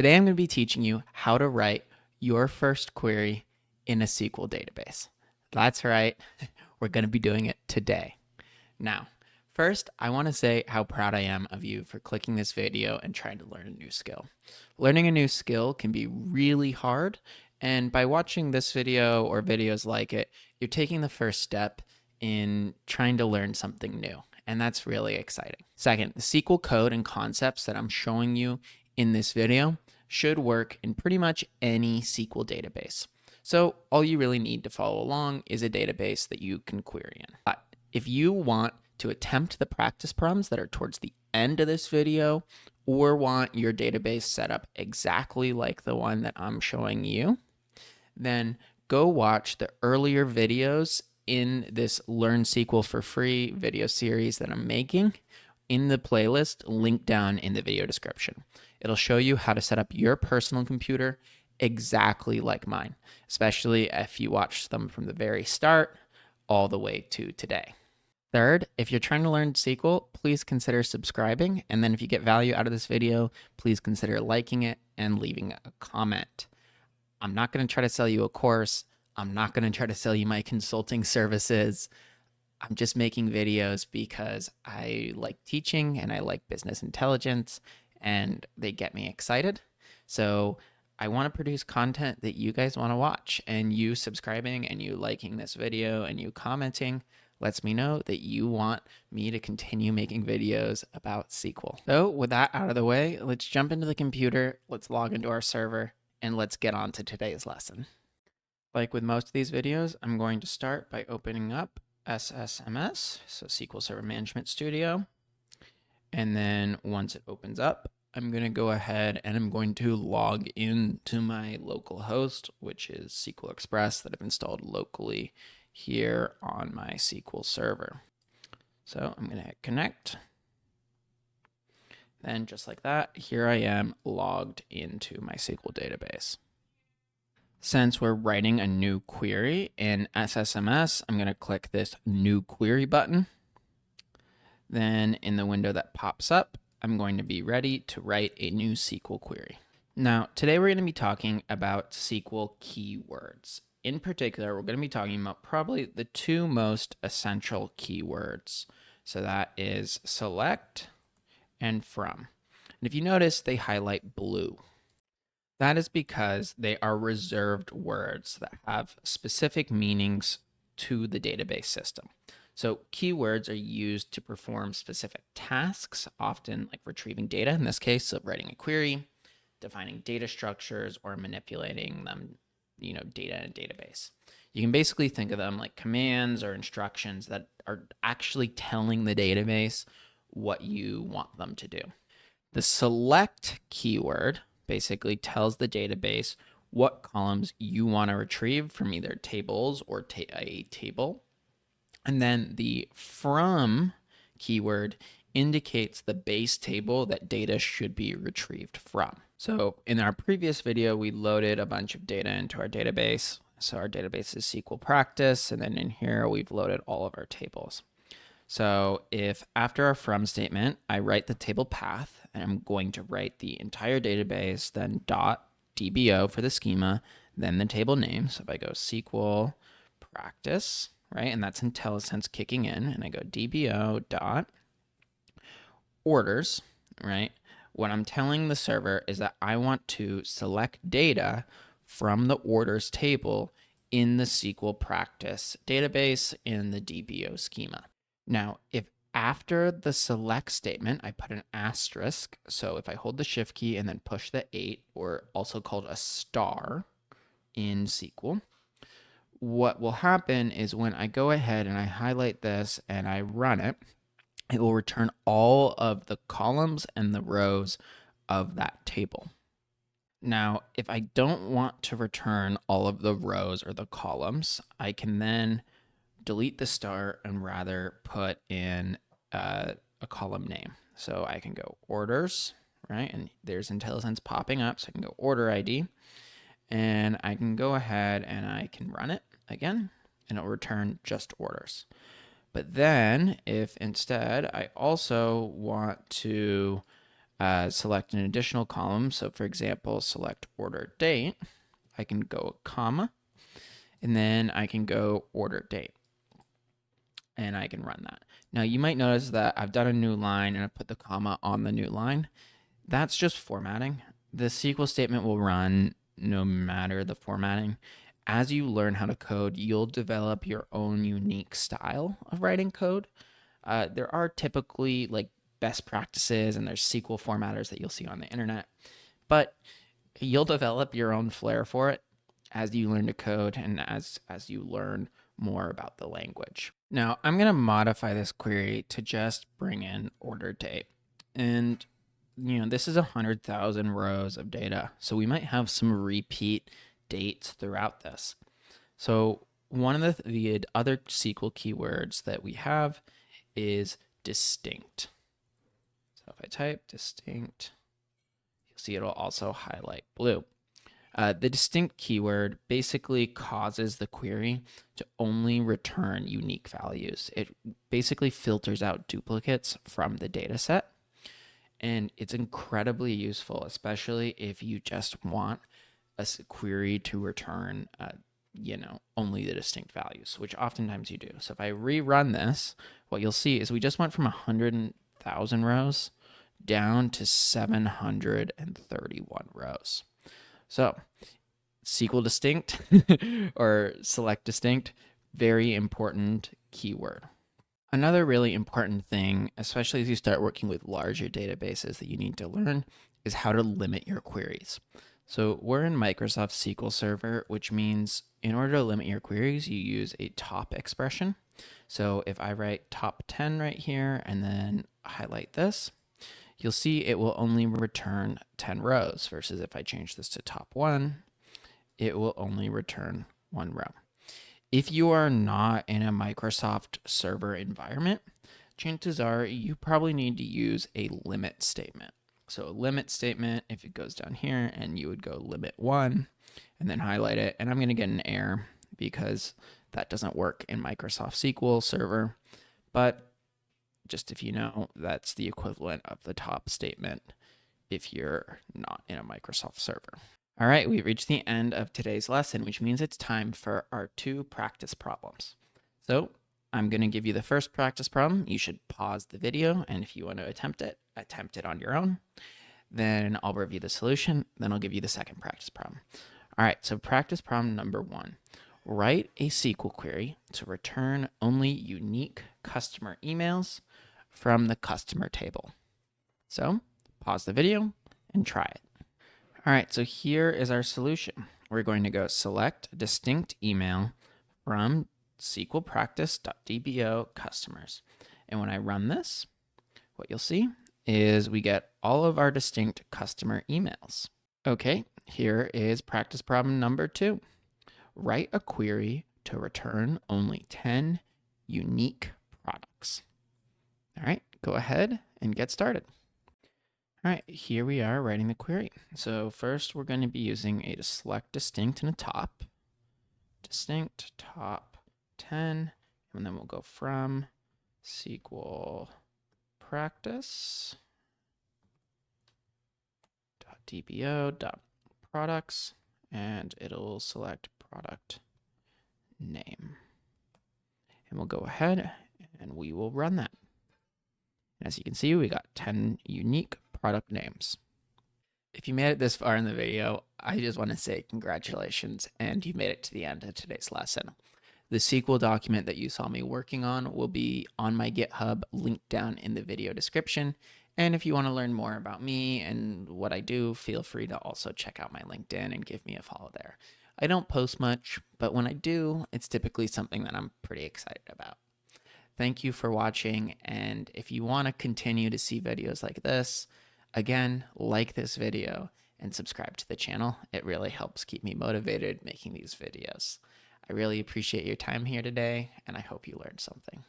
Today I'm going to be teaching you how to write your first query in a SQL database. That's right, we're going to be doing it today. Now, first, I want to say how proud I am of you for clicking this video and trying to learn a new skill. Learning a new skill can be really hard, and by watching this video or videos like it, you're taking the first step in trying to learn something new, and that's really exciting. Second, the SQL code and concepts that I'm showing you in this video should work in pretty much any SQL database. So all you really need to follow along is a database that you can query in. But if you want to attempt the practice problems that are towards the end of this video, or want your database set up exactly like the one that I'm showing you, then go watch the earlier videos in this Learn SQL for Free video series that I'm making in the playlist linked down in the video description. It'll show you how to set up your personal computer exactly like mine, especially if you watch them from the very start all the way to today. Third, if you're trying to learn SQL, please consider subscribing. And then if you get value out of this video, please consider liking it and leaving a comment. I'm not going to try to sell you a course. I'm not going to try to sell you my consulting services. I'm just making videos because I like teaching and I like business intelligence and they get me excited. So I want to produce content that you guys want to watch, and you subscribing and you liking this video and you commenting lets me know that you want me to continue making videos about SQL. So with that out of the way, let's jump into the computer, let's log into our server, and let's get on to today's lesson. Like with most of these videos, I'm going to start by opening up SSMS, so SQL Server Management Studio. And then once it opens up, I'm going to go ahead and I'm going to log into my local host, which is SQL Express that I've installed locally here on my SQL server. So I'm going to hit connect. Then just like that, here I am logged into my SQL database. Since we're writing a new query in SSMS, I'm going to click this New Query button. Then in the window that pops up, I'm going to be ready to write a new SQL query. Now, today we're going to be talking about SQL keywords. In particular, we're going to be talking about probably the two most essential keywords. So that is select and from. And if you notice, they highlight blue. That is because they are reserved words that have specific meanings to the database system. So keywords are used to perform specific tasks, often like retrieving data, in this case of writing a query, defining data structures, or manipulating them, data in a database. You can basically think of them like commands or instructions that are actually telling the database what you want them to do. The select keyword basically tells the database what columns you want to retrieve from either tables or a table. And then the from keyword indicates the base table that data should be retrieved from. So in our previous video, we loaded a bunch of data into our database. So our database is SQL practice. And then in here, we've loaded all of our tables. So if after our from statement, I write the table path, and I'm going to write the entire database, then dot DBO for the schema, then the table name. So if I go SQL practice, right, and that's IntelliSense kicking in, and I go DBO dot orders, right, what I'm telling the server is that I want to select data from the orders table in the SQL practice database in the DBO schema. Now, if after the select statement, I put an asterisk, so if I hold the shift key and then push the 8, or also called a star in SQL, what will happen is when I go ahead and I highlight this and I run it, it will return all of the columns and the rows of that table. Now, if I don't want to return all of the rows or the columns, I can then delete the star and rather put in a column name. So I can go orders, right? And there's IntelliSense popping up. So I can go order ID, and I can go ahead and I can run it again, and it'll return just orders. But then if instead I also want to select an additional column. So for example, select order date. I can go a comma, and then I can go order date, and I can run that. Now you might notice that I've done a new line and I put the comma on the new line. That's just formatting. The SQL statement will run no matter the formatting. As you learn how to code, you'll develop your own unique style of writing code. There are typically like best practices, and there's SQL formatters that you'll see on the internet, but you'll develop your own flair for it as you learn to code and as you learn more about the language. Now, I'm going to modify this query to just bring in order date. And this is 100,000 rows of data, so we might have some repeat dates throughout this. So one of the other SQL keywords that we have is distinct. So if I type distinct, you'll see it'll also highlight blue. The distinct keyword basically causes the query to only return unique values. It basically filters out duplicates from the data set. And it's incredibly useful, especially if you just want a query to return, only the distinct values, which oftentimes you do. So if I rerun this, what you'll see is we just went from 100,000 rows down to 731 rows. So SQL distinct or select distinct, very important keyword. Another really important thing, especially as you start working with larger databases that you need to learn, is how to limit your queries. So we're in Microsoft SQL Server, which means in order to limit your queries, you use a top expression. So if I write top 10 right here and then highlight this, you'll see it will only return 10 rows versus if I change this to top 1, it will only return 1 row. If you are not in a Microsoft server environment, chances are you probably need to use a limit statement. So a limit statement, if it goes down here and you would go limit 1 and then highlight it, and I'm going to get an error because that doesn't work in Microsoft SQL Server, but just if you know, that's the equivalent of the top statement if you're not in a Microsoft server. All right, we've reached the end of today's lesson, which means it's time for our 2 practice problems. So I'm going to give you the first practice problem. You should pause the video, and if you want to attempt it on your own. Then I'll review the solution, then I'll give you the second practice problem. All right, so practice problem number 1. Write a SQL query to return only unique customer emails from the customer table. So pause the video and try it. All right, so here is our solution. We're going to go select distinct email from SQL practice.dbo customers. And when I run this, what you'll see is we get all of our distinct customer emails. Okay, here is practice problem number 2. Write a query to return only 10 unique products. All right, go ahead and get started. All right, here we are writing the query. So first we're going to be using a select distinct and a top. Distinct top 10, and then we'll go from SQL practice .dbo.products, and it'll select product name. And we'll go ahead and we will run that. As you can see, we got 10 unique product names. If you made it this far in the video, I just want to say congratulations, and you made it to the end of today's lesson. The SQL document that you saw me working on will be on my GitHub, linked down in the video description. And if you want to learn more about me and what I do, feel free to also check out my LinkedIn and give me a follow there. I don't post much, but when I do, it's typically something that I'm pretty excited about. Thank you for watching, and if you want to continue to see videos like this, again, like this video and subscribe to the channel. It really helps keep me motivated making these videos. I really appreciate your time here today, and I hope you learned something.